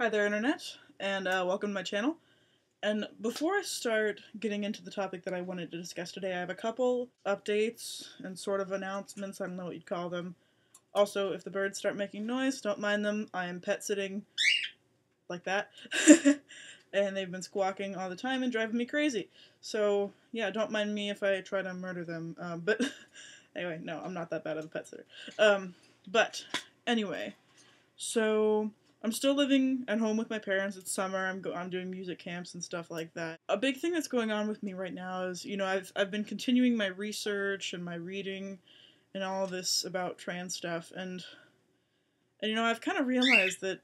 Hi there, Internet, and welcome to my channel. And before I start getting into the topic that I wanted to discuss today, I have a couple updates and sort of announcements, I don't know what you'd call them. Also, if the birds start making noise, don't mind them. I am pet sitting like that. And they've been squawking all the time and driving me crazy. So, yeah, don't mind me if I try to murder them. But anyway, no, I'm not that bad of a pet sitter. But anyway, so I'm still living at home with my parents. It's summer. I'm doing music camps and stuff like that. A big thing that's going on with me right now is, I've been continuing my research and my reading and all this about trans stuff, and I've kind of realized that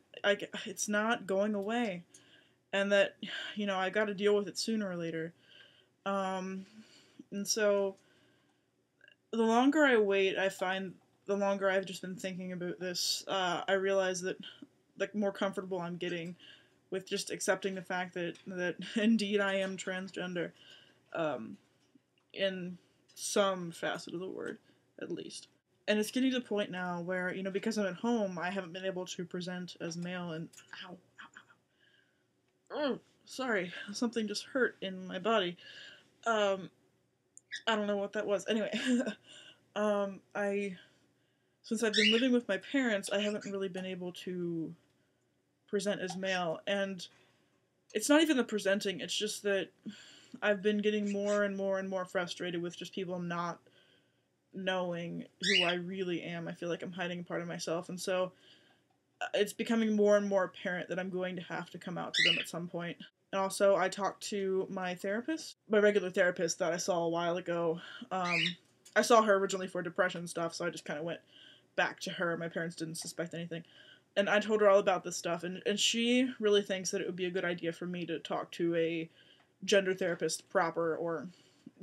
it's not going away, and that I got to deal with it sooner or later. And so the longer I wait, I find the longer I've just been thinking about this, I realize that the more comfortable I'm getting with just accepting the fact that indeed I am transgender, in some facet of the word, at least. And it's getting to the point now where, because I'm at home, I haven't been able to present as male, and ow, oh, sorry, something just hurt in my body. I don't know what that was. Anyway, since I've been living with my parents, I haven't really been able to present as male, and it's not even the presenting, it's just that I've been getting more and more and more frustrated with just people not knowing who I really am. I feel like I'm hiding a part of myself, and so it's becoming more and more apparent that I'm going to have to come out to them at some point. And also, I talked to my therapist, my regular therapist that I saw a while ago. I saw her originally for depression stuff, so I just kind of went back to her. My parents didn't suspect anything. And I told her all about this stuff, and she really thinks that it would be a good idea for me to talk to a gender therapist proper, or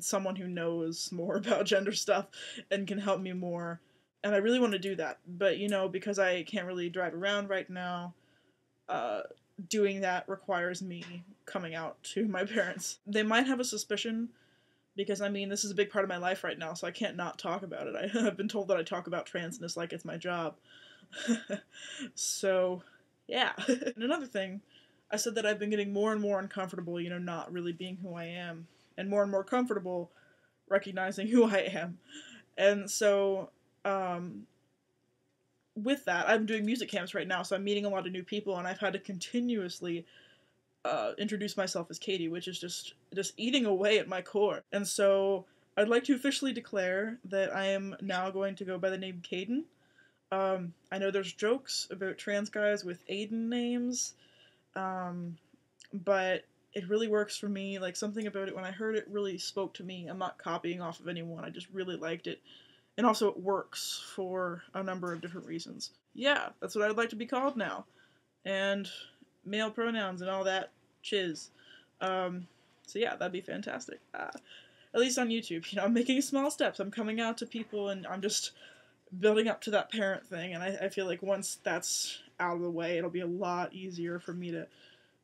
someone who knows more about gender stuff and can help me more. And I really want to do that, but because I can't really drive around right now, doing that requires me coming out to my parents. They might have a suspicion, because this is a big part of my life right now, so I can't not talk about it. I've been told that I talk about transness like it's my job. So, yeah. And another thing, I said that I've been getting more and more uncomfortable, not really being who I am, and more comfortable recognizing who I am. And so, with that, I'm doing music camps right now, so I'm meeting a lot of new people, and I've had to continuously introduce myself as Katie, which is just eating away at my core. And so, I'd like to officially declare that I am now going to go by the name Caden. I know there's jokes about trans guys with Aiden names, but it really works for me. Like, something about it, when I heard it, really spoke to me. I'm not copying off of anyone, I just really liked it. And also it works for a number of different reasons. Yeah, that's what I'd like to be called now. And male pronouns and all that chiz. So yeah, that'd be fantastic. At least on YouTube, I'm making small steps. I'm coming out to people, and I'm just building up to that parent thing, and I feel like once that's out of the way, it'll be a lot easier for me to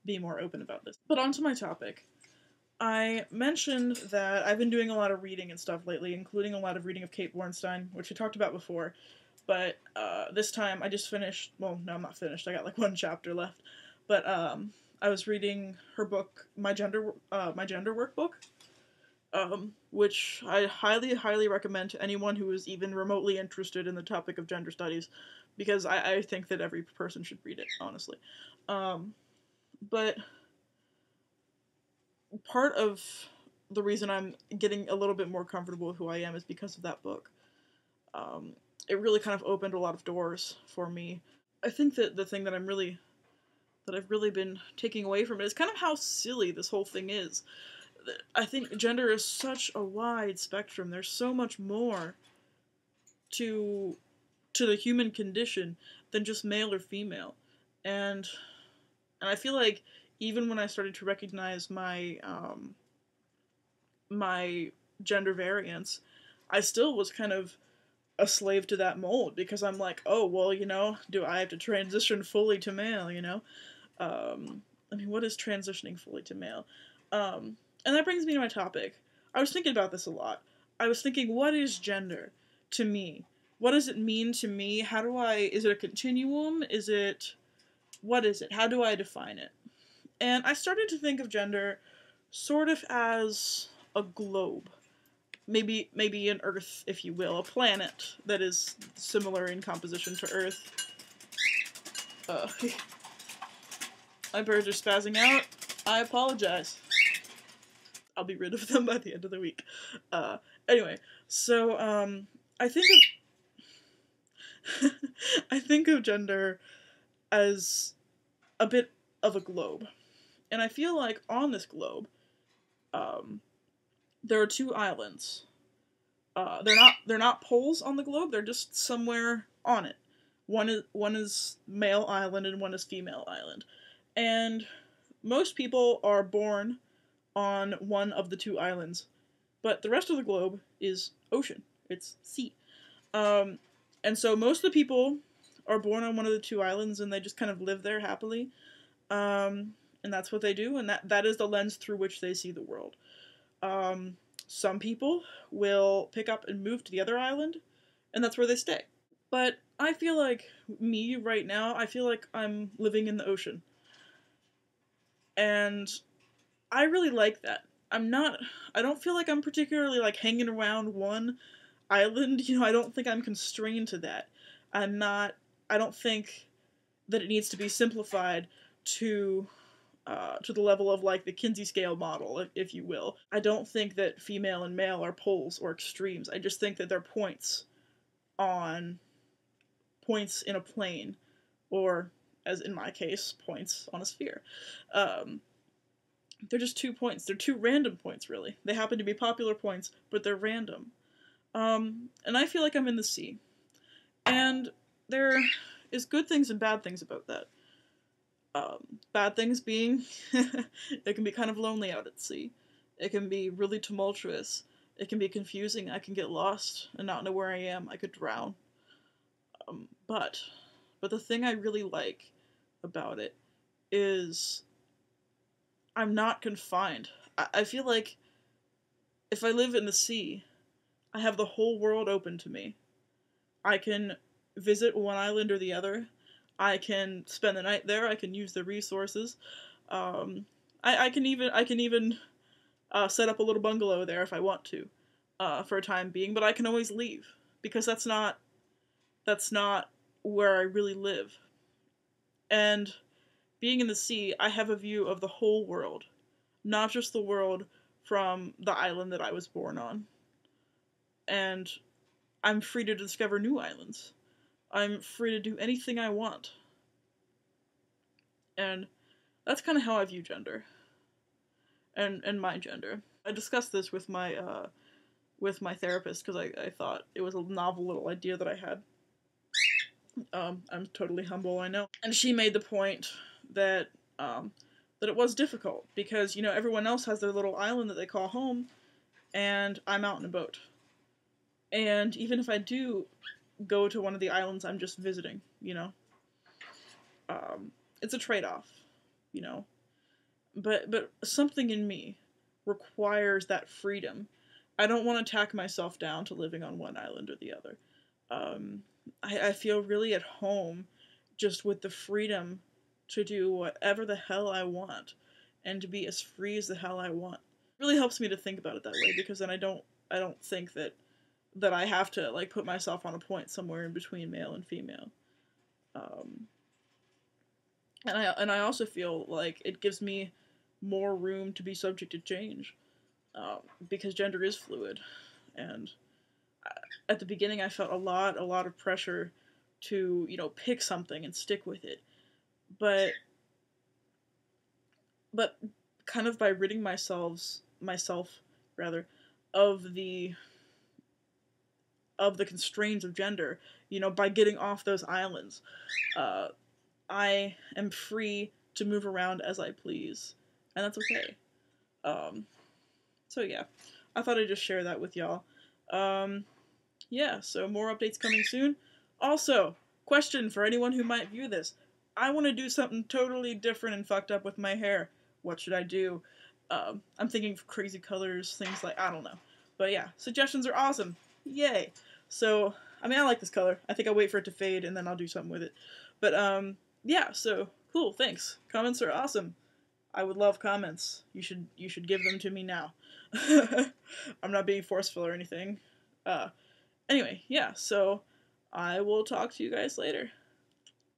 be more open about this. But on to my topic. I mentioned that I've been doing a lot of reading and stuff lately, including a lot of reading of Kate Bornstein, which we talked about before, but this time I just finished, well, no, I'm not finished, I got like one chapter left, but I was reading her book, My Gender Workbook, which I highly recommend to anyone who is even remotely interested in the topic of gender studies, because I think that every person should read it, honestly. But part of the reason I'm getting a little bit more comfortable with who I am is because of that book. It really kind of opened a lot of doors for me. I think that the thing that I've really been taking away from it is kind of how silly this whole thing is. I think gender is such a wide spectrum. There's so much more to the human condition than just male or female. And I feel like even when I started to recognize my my gender variance, I still was kind of a slave to that mold, because I'm like, oh, well, do I have to transition fully to male, what is transitioning fully to male? And that brings me to my topic. I was thinking about this a lot. I was thinking, what is gender to me? What does it mean to me? Is it a continuum? Is it what is it? How do I define it? And I started to think of gender sort of as a globe. Maybe an Earth, if you will, a planet that is similar in composition to Earth. My birds are spazzing out. I apologize. I'll be rid of them by the end of the week. Anyway, so I think of I think of gender as a bit of a globe, and I feel like on this globe, there are two islands. They're not poles on the globe. They're just somewhere on it. One is male island and one is female island, and most people are born on one of the two islands, but the rest of the globe is ocean. It's sea. And so most of the people are born on one of the two islands and they just kind of live there happily. And that's what they do, and that is the lens through which they see the world. Some people will pick up and move to the other island, and that's where they stay. But I feel like me right now, I feel like I'm living in the ocean. And I really like that. I don't feel like I'm particularly like hanging around one island. You know, I don't think I'm constrained to that. I don't think that it needs to be simplified to the level of like the Kinsey scale model, if you will. I don't think that female and male are poles or extremes. I just think that they're points in a plane, or, as in my case, points on a sphere. They're just 2 points. They're 2 random points, really. They happen to be popular points, but they're random. And I feel like I'm in the sea. And there is good things and bad things about that. Bad things being, it can be kind of lonely out at sea. It can be really tumultuous. It can be confusing. I can get lost and not know where I am. I could drown. But the thing I really like about it is I'm not confined. I feel like if I live in the sea, I have the whole world open to me. I can visit one island or the other. I can spend the night there. I can use the resources. I can even set up a little bungalow there if I want to, for a time being. But I can always leave because that's not where I really live. And being in the sea, I have a view of the whole world, not just the world from the island that I was born on. And I'm free to discover new islands. I'm free to do anything I want. And that's kind of how I view gender. And my gender. I discussed this with my therapist because I thought it was a novel little idea that I had. I'm totally humble, I know. And she made the point that it was difficult because, you know, everyone else has their little island that they call home, and I'm out in a boat. And even if I do go to one of the islands, I'm just visiting, you know. It's a trade-off, you know. But something in me requires that freedom. I don't want to tack myself down to living on one island or the other. I feel really at home just with the freedom to do whatever the hell I want and to be as free as the hell I want. It really helps me to think about it that way because then I don't think that I have to like put myself on a point somewhere in between male and female. And I also feel like it gives me more room to be subject to change because gender is fluid. And at the beginning I felt a lot of pressure to, you know, pick something and stick with it. But kind of by ridding myself rather of the constraints of gender, you know, by getting off those islands, I am free to move around as I please, and that's okay. So yeah, I thought I'd just share that with y'all. Yeah, so more updates coming soon. Also, question for anyone who might view this. I want to do something totally different and fucked up with my hair. What should I do? I'm thinking of crazy colors, things like, I don't know. But yeah, suggestions are awesome. Yay. So, I mean, I like this color. I think I'll wait for it to fade and then I'll do something with it. But, yeah, so Cool, thanks. Comments are awesome. I would love comments. You should give them to me now. I'm not being forceful or anything. Anyway, yeah, so I will talk to you guys later.